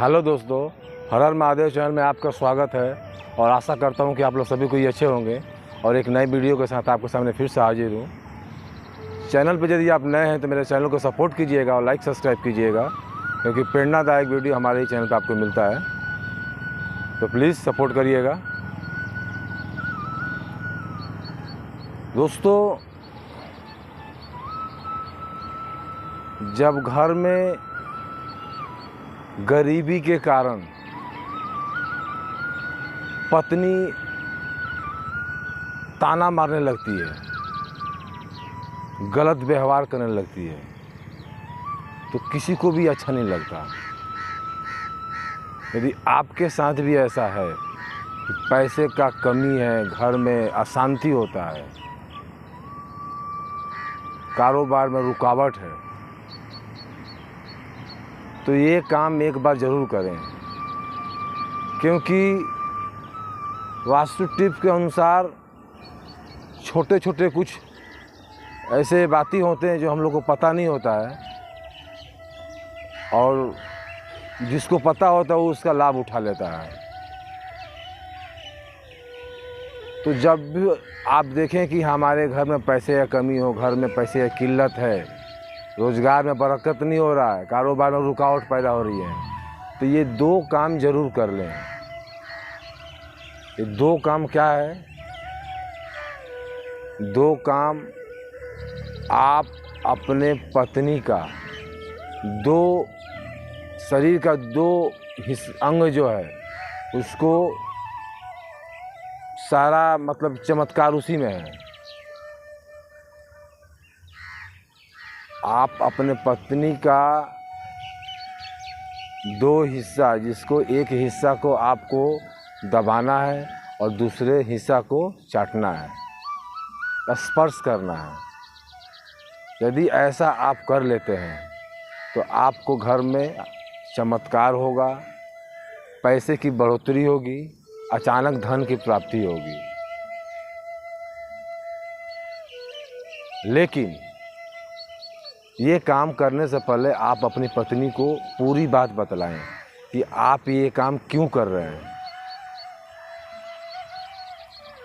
Hello दोस्तों, हर हर Mahadev channel में आपका स्वागत है और आशा करता हूं कि आप लोग सभी कोई अच्छे होंगे और एक नई वीडियो के साथ आपके सामने फिर से हाजिर हूं। चैनल पर यदि आप नए हैं तो मेरे चैनल को सपोर्ट कीजिएगा और लाइक सब्सक्राइब कीजिएगा, क्योंकि प्रेरणादायक वीडियो हमारे ही चैनल पर आपको मिलता है, तो प्लीज़ सपोर्ट करिएगा। दोस्तों, जब घर में गरीबी के कारण पत्नी ताना मारने लगती है, गलत व्यवहार करने लगती है, तो किसी को भी अच्छा नहीं लगता। यदि आपके साथ भी ऐसा है कि पैसे का कमी है, घर में अशांति होता है, कारोबार में रुकावट है, तो ये काम एक बार ज़रूर करें, क्योंकि वास्तु टिप्स के अनुसार छोटे छोटे कुछ ऐसे बातें होते हैं जो हम लोग को पता नहीं होता है, और जिसको पता होता है वो उसका लाभ उठा लेता है। तो जब भी आप देखें कि हमारे घर में पैसे या कमी हो, घर में पैसे या किल्लत है, रोज़गार में बरकत नहीं हो रहा है, कारोबार में रुकावट पैदा हो रही है, तो ये दो काम ज़रूर कर लें। ये दो काम क्या है? दो काम आप अपने पत्नी का शरीर का दो अंग जो है उसको सारा मतलब चमत्कार उसी में है। आप अपने पत्नी का दो हिस्सा, जिसको एक हिस्सा को आपको दबाना है और दूसरे हिस्सा को चाटना है, स्पर्श करना है। यदि ऐसा आप कर लेते हैं तो आपको घर में चमत्कार होगा, पैसे की बढ़ोतरी होगी, अचानक धन की प्राप्ति होगी। लेकिन ये काम करने से पहले आप अपनी पत्नी को पूरी बात बतलाएं कि आप ये काम क्यों कर रहे हैं,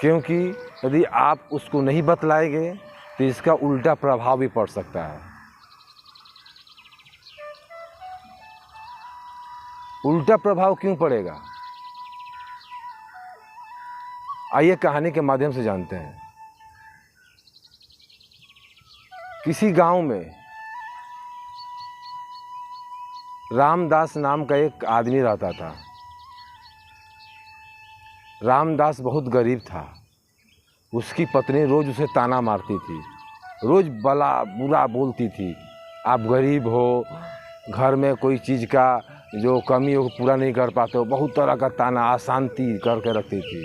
क्योंकि यदि आप उसको नहीं बतलाएंगे तो इसका उल्टा प्रभाव भी पड़ सकता है। उल्टा प्रभाव क्यों पड़ेगा, आइए कहानी के माध्यम से जानते हैं। किसी गांव में रामदास नाम का एक आदमी रहता था। रामदास बहुत गरीब था। उसकी पत्नी रोज़ उसे ताना मारती थी, रोज़ बुरा बोलती थी। आप गरीब हो, घर में कोई चीज़ का जो कमी हो पूरा नहीं कर पाते हो, बहुत तरह का ताना, अशांति करके रखती थी।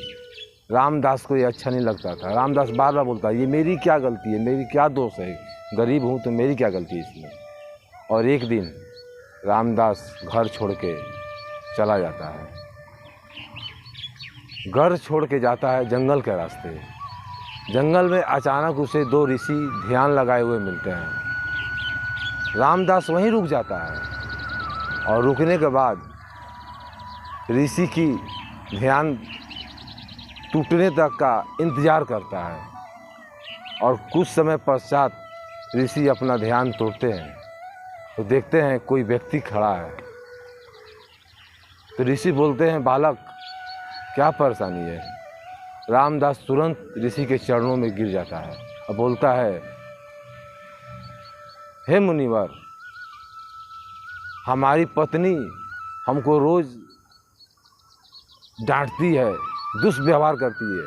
रामदास को ये अच्छा नहीं लगता था। रामदास बार बार बोलता, ये मेरी क्या गलती है, मेरी क्या दोष है, गरीब हूँ तो मेरी क्या गलती है इसमें। और एक दिन रामदास घर छोड़ के चला जाता है। घर छोड़ के जाता है जंगल के रास्ते। जंगल में अचानक उसे दो ऋषि ध्यान लगाए हुए मिलते हैं। रामदास वहीं रुक जाता है और रुकने के बाद ऋषि की ध्यान टूटने तक का इंतज़ार करता है, और कुछ समय पश्चात ऋषि अपना ध्यान तोड़ते हैं तो देखते हैं कोई व्यक्ति खड़ा है। तो ऋषि बोलते हैं, बालक क्या परेशानी है? रामदास तुरंत ऋषि के चरणों में गिर जाता है और बोलता है, हे मुनिवर, हमारी पत्नी हमको रोज डांटती है, दुष्व्यवहार करती है,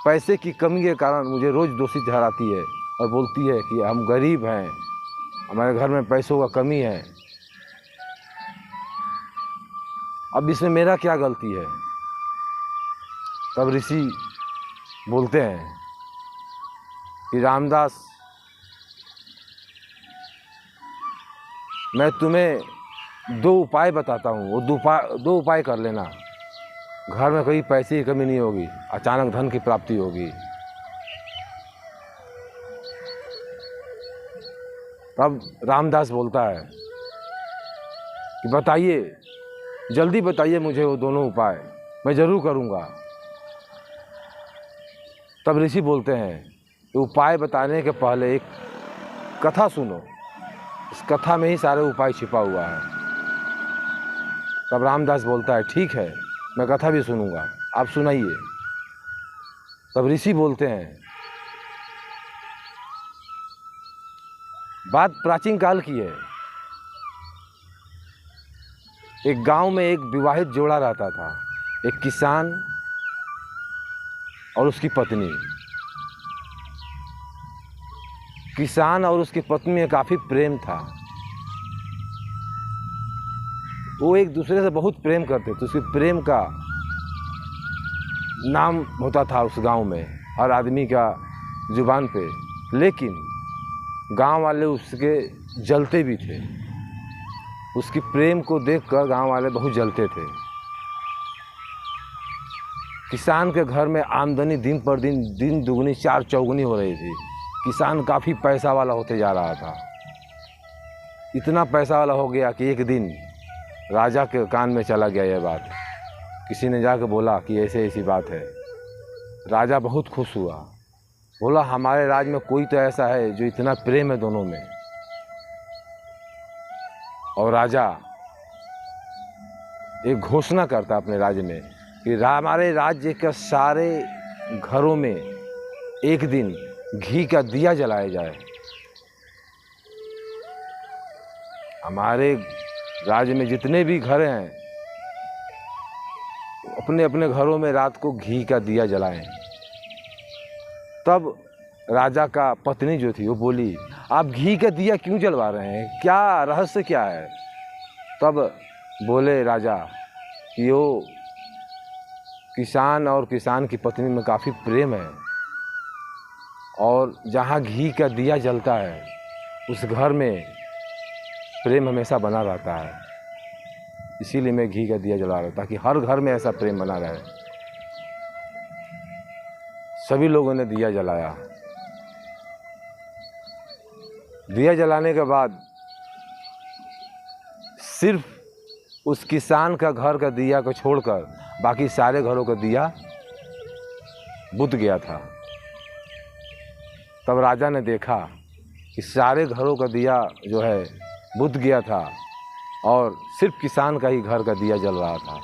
पैसे की कमी के कारण मुझे रोज दोषी ठहराती है और बोलती है कि हम गरीब हैं, हमारे घर में पैसों का कमी है, अब इसमें मेरा क्या गलती है? तब ऋषि बोलते हैं कि रामदास, मैं तुम्हें दो उपाय बताता हूँ, वो दो उपाय कर लेना। घर में कहीं पैसे की कमी नहीं होगी, अचानक धन की प्राप्ति होगी। तब रामदास बोलता है कि बताइए जल्दी बताइए मुझे वो दोनों उपाय, मैं ज़रूर करूँगा। तब ऋषि बोलते हैं कि उपाय बताने के पहले एक कथा सुनो, इस कथा में ही सारे उपाय छिपा हुआ है। तब रामदास बोलता है ठीक है, मैं कथा भी सुनूंगा, आप सुनाइए। तब ऋषि बोलते हैं, बात प्राचीन काल की है। एक गांव में एक विवाहित जोड़ा रहता था, एक किसान और उसकी पत्नी। किसान और उसकी पत्नी में काफ़ी प्रेम था, वो एक दूसरे से बहुत प्रेम करते थे। उसके प्रेम का नाम होता था उस गांव में हर आदमी का जुबान पे, लेकिन गांव वाले उसके जलते भी थे। उसकी प्रेम को देखकर गांव वाले बहुत जलते थे। किसान के घर में आमदनी दिन पर दिन दुगनी चार चौगुनी हो रही थी। किसान काफ़ी पैसा वाला होते जा रहा था। इतना पैसा वाला हो गया कि एक दिन राजा के कान में चला गया यह बात। किसी ने जाकर बोला कि ऐसे ऐसी बात है। राजा बहुत खुश हुआ, बोला हमारे राज्य में कोई तो ऐसा है जो इतना प्रेम है दोनों में। और राजा एक घोषणा करता अपने राज्य में कि हमारे राज्य के सारे घरों में एक दिन घी का दिया जलाया जाए। हमारे राज्य में जितने भी घर हैं अपने अपने घरों में रात को घी का दिया जलाएं। तब राजा का पत्नी जो थी वो बोली, आप घी का दिया क्यों जलवा रहे हैं, क्या रहस्य क्या है। तब बोले राजा कि वो किसान और किसान की पत्नी में काफ़ी प्रेम है, और जहाँ घी का दिया जलता है उस घर में प्रेम हमेशा बना रहता है। इसीलिए मैं घी का दिया जला रहा हूँ, ताकि हर घर में ऐसा प्रेम बना रहे। सभी लोगों ने दिया जलाया। दिया जलाने के बाद सिर्फ उस किसान का घर का दिया को छोड़कर बाकी सारे घरों का दिया बुझ गया था। तब राजा ने देखा कि सारे घरों का दिया जो है बुझ गया था और सिर्फ किसान का ही घर का दिया जल रहा था।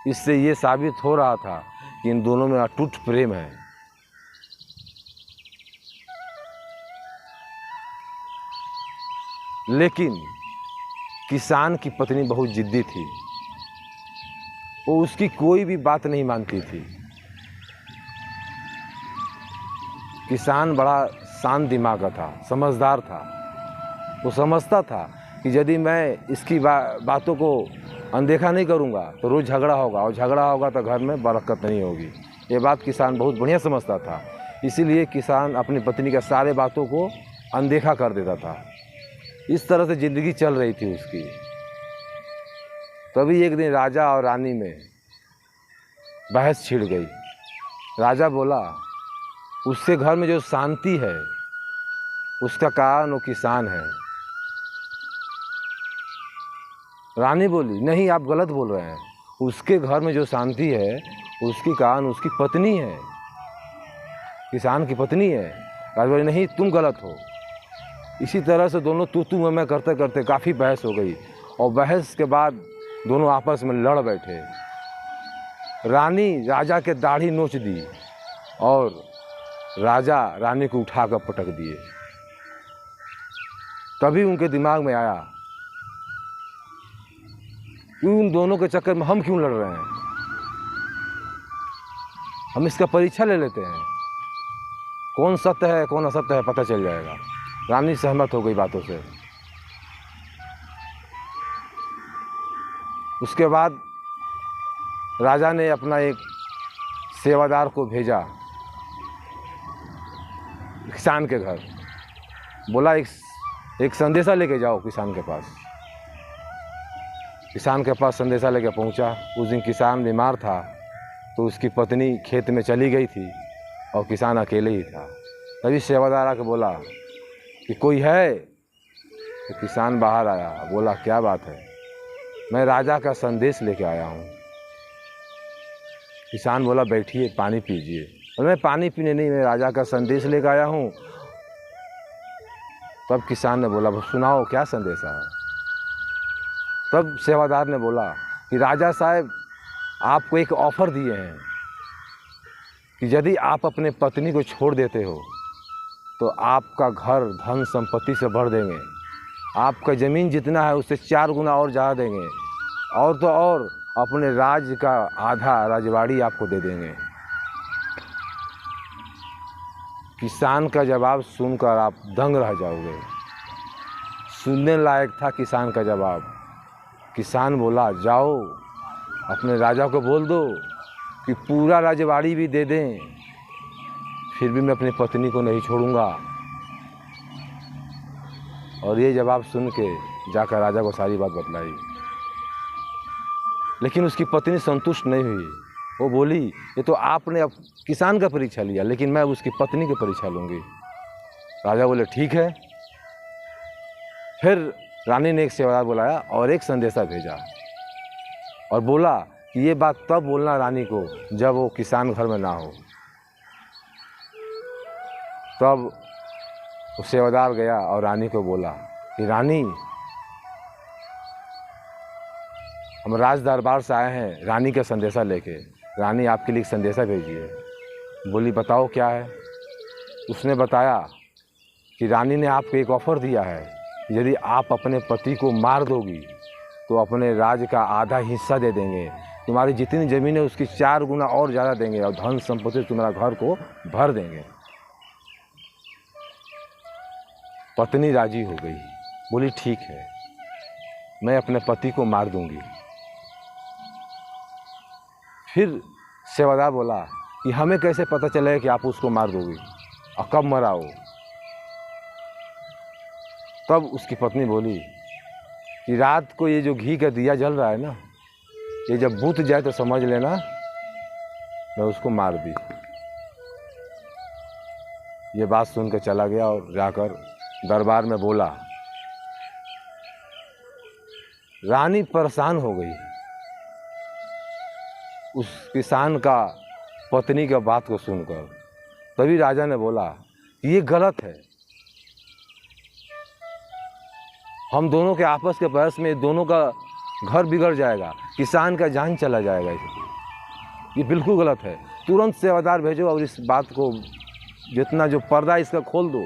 इससे ये साबित हो रहा था कि इन दोनों में अटूट प्रेम है। लेकिन किसान की पत्नी बहुत जिद्दी थी, वो उसकी कोई भी बात नहीं मानती थी। किसान बड़ा शांत दिमाग का था, समझदार था। वो समझता था कि यदि मैं इसकी बातों को अनदेखा नहीं करूँगा तो रोज़ झगड़ा होगा, और झगड़ा होगा तो घर में बरकत नहीं होगी। ये बात किसान बहुत बढ़िया समझता था। इसीलिए किसान अपनी पत्नी का सारे बातों को अनदेखा कर देता था। इस तरह से ज़िंदगी चल रही थी उसकी। तभी एक दिन राजा और रानी में बहस छिड़ गई। राजा बोला, उसके घर में जो शांति है उसका कारण वो किसान है। रानी बोली, नहीं आप गलत बोल रहे हैं, उसके घर में जो शांति है उसकी कारण उसकी पत्नी है, किसान की पत्नी है। राजा बोली, नहीं तुम गलत हो। इसी तरह से दोनों तू मैं करते करते काफ़ी बहस हो गई, और बहस के बाद दोनों आपस में लड़ बैठे। रानी राजा के दाढ़ी नोच दी और राजा रानी को उठाकर पटक दिए। तभी उनके दिमाग में आया कि उन दोनों के चक्कर में हम क्यों लड़ रहे हैं, हम इसका परीक्षा ले लेते हैं, कौन सत्य है कौन असत्य है पता चल जाएगा। रानी सहमत हो गई बातों से। उसके बाद राजा ने अपना एक सेवादार को भेजा किसान के घर, बोला एक संदेशा लेके जाओ किसान के पास। किसान के पास संदेशा लेके पहुंचा। उस दिन किसान बीमार था तो उसकी पत्नी खेत में चली गई थी और किसान अकेले ही था। तभी सेवादार आके बोला कि कोई है। तो किसान बाहर आया, बोला क्या बात है। मैं राजा का संदेश लेके आया हूँ। किसान बोला बैठिए पानी पीजिए। और मैं पानी पीने नहीं, मैं राजा का संदेश लेके आया हूँ। तब किसान ने बोला सुनाओ क्या संदेश है। तब सेवादार ने बोला कि राजा साहब आपको एक ऑफ़र दिए हैं कि यदि आप अपने पत्नी को छोड़ देते हो तो आपका घर धन संपत्ति से भर देंगे, आपका ज़मीन जितना है उससे 4 गुना और ज़्यादा देंगे, और तो और अपने राज्य का आधा राजवाड़ी आपको दे देंगे। किसान का जवाब सुनकर आप दंग रह जाओगे। सुनने लायक था किसान का जवाब। किसान बोला जाओ अपने राजा को बोल दो कि पूरा राजवाड़ी भी दे दें, फिर भी मैं अपनी पत्नी को नहीं छोड़ूंगा। और ये जवाब सुन के जाकर राजा को सारी बात बतलाई। लेकिन उसकी पत्नी संतुष्ट नहीं हुई। वो बोली ये तो आपने अब किसान का परीक्षा लिया, लेकिन मैं उसकी पत्नी की परीक्षा लूँगी। राजा बोले ठीक है। फिर रानी ने एक सेवादार बुलाया और एक संदेशा भेजा और बोला कि ये बात तब बोलना रानी को जब वो किसान घर में ना हो। तब वो सेवादार गया और रानी को बोला कि रानी हम राज दरबार से आए हैं रानी का संदेशा लेके। रानी आपके लिए एक संदेशा भेजी है। बोली बताओ क्या है। उसने बताया कि रानी ने आपको एक ऑफ़र दिया है, यदि आप अपने पति को मार दोगी तो अपने राज का आधा हिस्सा दे देंगे, तुम्हारी जितनी ज़मीन है उसकी 4 गुना और ज़्यादा देंगे और धन संपत्ति तुम्हारा घर को भर देंगे। पत्नी राजी हो गई। बोली ठीक है, मैं अपने पति को मार दूंगी। फिर सेवादार बोला कि हमें कैसे पता चलेगा कि आप उसको मार दोगी और कब मरा हो। तब उसकी पत्नी बोली कि रात को ये जो घी का दिया जल रहा है ना, ये जब बुझ जाए तो समझ लेना मैं उसको मार दी। ये बात सुनकर चला गया और जाकर दरबार में बोला। रानी परेशान हो गई उस किसान का पत्नी का बात को सुनकर। तभी राजा ने बोला कि ये गलत है, हम दोनों के आपस के बहस में दोनों का घर बिगड़ जाएगा, किसान का जान चला जाएगा। ये बिल्कुल गलत है। तुरंत सेवादार भेजो और इस बात को जितना जो पर्दा इसका खोल दो,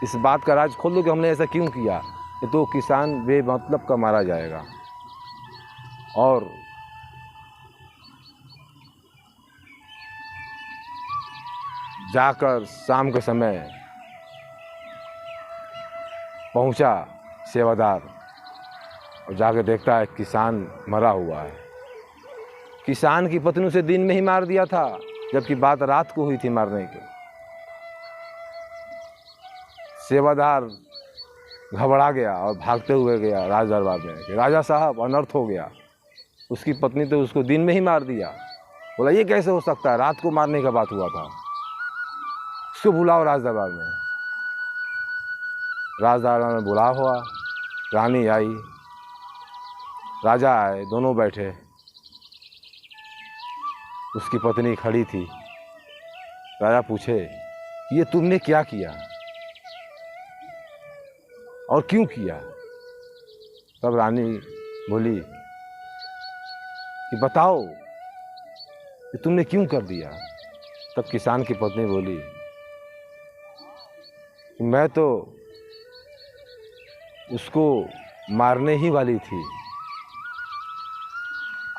इस बात का राज खोल दो कि हमने ऐसा क्यों किया। तो किसान बेमतलब का मारा जाएगा। और जाकर शाम के समय पहुंचा सेवादार और जाकर देखता है किसान मरा हुआ है। किसान की पत्नी उसे दिन में ही मार दिया था, जबकि बात रात को हुई थी मारने की। सेवादार घबरा गया और भागते हुए गया राज दरबार में कि राजा साहब अनर्थ हो गया, उसकी पत्नी तो उसको दिन में ही मार दिया। बोला ये कैसे हो सकता है, रात को मारने का बात हुआ था, उसको बुलाओ राज दरबार में। राज दरबार में बुला हुआ, रानी आई, राजा आए, दोनों बैठे। उसकी पत्नी खड़ी थी। राजा पूछे ये तुमने क्या किया और क्यों किया। तब रानी बोली कि बताओ कि तुमने क्यों कर दिया। तब किसान की पत्नी बोली कि मैं तो उसको मारने ही वाली थी,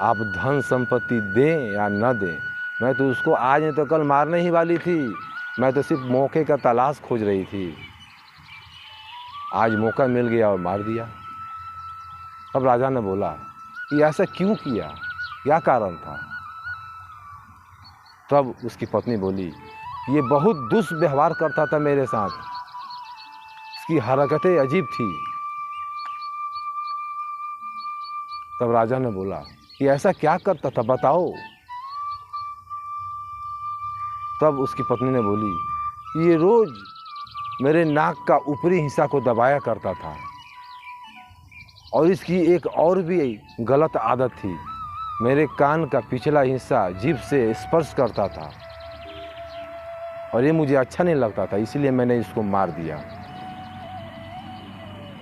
आप धन संपत्ति दें या न दें, मैं तो उसको आज नहीं तो कल मारने ही वाली थी। मैं तो सिर्फ मौके का तलाश खोज रही थी, आज मौका मिल गया और मार दिया। तब राजा ने बोला कि ऐसा क्यों किया, क्या कारण था। तब उसकी पत्नी बोली ये बहुत दुष्व्यवहार करता था मेरे साथ, इसकी हरकतें अजीब थी। तब राजा ने बोला कि ऐसा क्या करता था बताओ। तब उसकी पत्नी ने बोली ये रोज मेरे नाक का ऊपरी हिस्सा को दबाया करता था और इसकी एक और भी गलत आदत थी, मेरे कान का पिछला हिस्सा जीभ से स्पर्श करता था और ये मुझे अच्छा नहीं लगता था, इसलिए मैंने इसको मार दिया।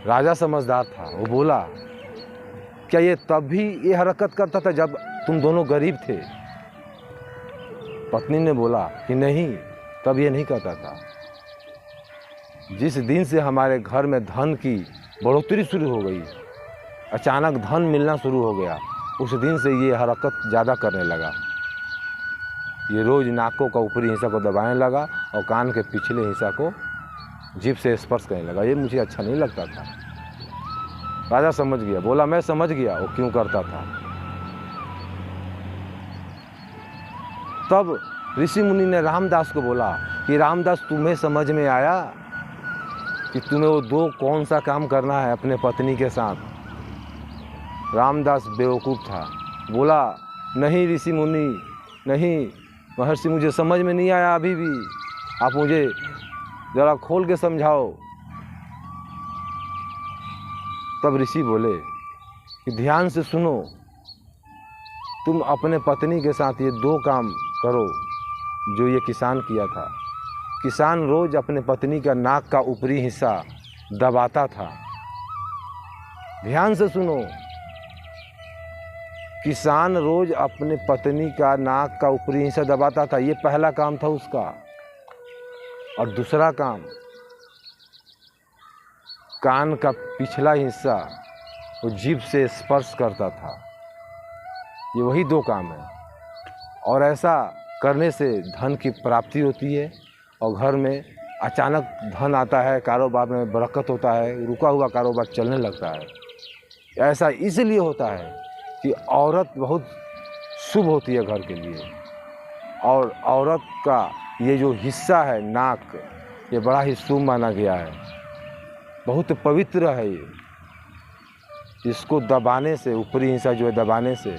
राजा समझदार था, वो बोला, क्या ये तब भी ये हरकत करता था जब तुम दोनों गरीब थे? पत्नी ने बोला कि नहीं, तब ये नहीं करता था। जिस दिन से हमारे घर में धन की बढ़ोतरी शुरू हो गई, अचानक धन मिलना शुरू हो गया, उस दिन से ये हरकत ज़्यादा करने लगा। ये रोज़ नाकों का ऊपरी हिस्सा को दबाने लगा और कान के पिछले हिस्सा को जीभ से स्पर्श करने लगा। ये मुझे अच्छा नहीं लगता था। राजा समझ गया, बोला मैं समझ गया वो क्यों करता था। तब ऋषि मुनि ने रामदास को बोला कि रामदास, तुम्हें समझ में आया कि तुम्हें वो दो कौन सा काम करना है अपने पत्नी के साथ? रामदास बेवकूफ़ था, बोला नहीं ऋषि मुनि, नहीं महर्षि, मुझे समझ में नहीं आया अभी भी, आप मुझे ज़रा खोल के समझाओ। तब ऋषि बोले कि ध्यान से सुनो, तुम अपने पत्नी के साथ ये दो काम करो जो ये किसान किया था। किसान रोज़ अपने पत्नी का नाक का ऊपरी हिस्सा दबाता था। ध्यान से सुनो, किसान रोज अपने पत्नी का नाक का ऊपरी हिस्सा दबाता था, ये पहला काम था उसका। और दूसरा काम, कान का पिछला हिस्सा वो जीभ से स्पर्श करता था। ये वही दो काम है और ऐसा करने से धन की प्राप्ति होती है और घर में अचानक धन आता है, कारोबार में बरकत होता है, रुका हुआ कारोबार चलने लगता है। ऐसा इसलिए होता है कि औरत बहुत शुभ होती है घर के लिए और औरत का ये जो हिस्सा है नाक, ये बड़ा ही शुभ माना गया है, बहुत पवित्र है ये। इसको दबाने से, ऊपरी हिस्सा जो है दबाने से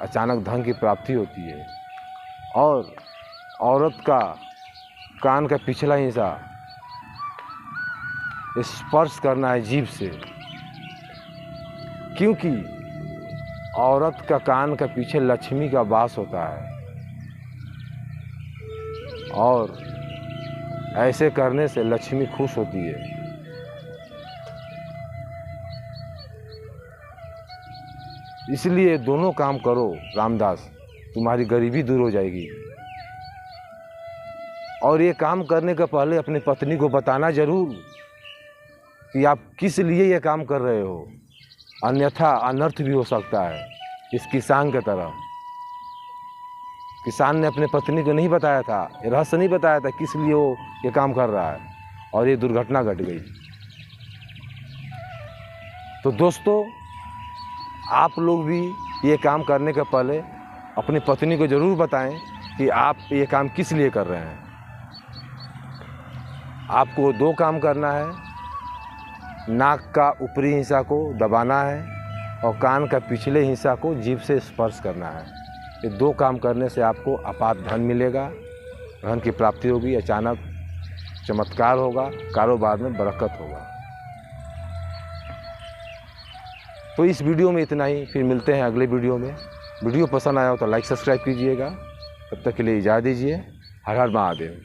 अचानक धन की प्राप्ति होती है। और औरत का कान का पिछला हिस्सा स्पर्श करना है जीभ से, क्योंकि औरत का कान का पीछे लक्ष्मी का वास होता है और ऐसे करने से लक्ष्मी खुश होती है। इसलिए दोनों काम करो रामदास, तुम्हारी गरीबी दूर हो जाएगी। और ये काम करने के पहले अपनी पत्नी को बताना जरूर कि आप किस लिए ये काम कर रहे हो, अन्यथा अनर्थ भी हो सकता है। इस किसान की तरह किसान ने अपने पत्नी को नहीं बताया था, ये रहस्य नहीं बताया था किस लिए वो ये काम कर रहा है और ये दुर्घटना घट गई। तो दोस्तों, आप लोग भी ये काम करने के पहले अपनी पत्नी को ज़रूर बताएं कि आप ये काम किस लिए कर रहे हैं। आपको दो काम करना है, नाक का ऊपरी हिस्सा को दबाना है और कान का पिछले हिस्सा को जीभ से स्पर्श करना है। ये दो काम करने से आपको अपार धन मिलेगा, धन की प्राप्ति होगी, अचानक चमत्कार होगा, कारोबार में बरकत होगा। तो इस वीडियो में इतना ही, फिर मिलते हैं अगले वीडियो में। वीडियो पसंद आया हो तो लाइक सब्सक्राइब कीजिएगा। तब तक के लिए इजाज़त दीजिए। हर हर महादेव।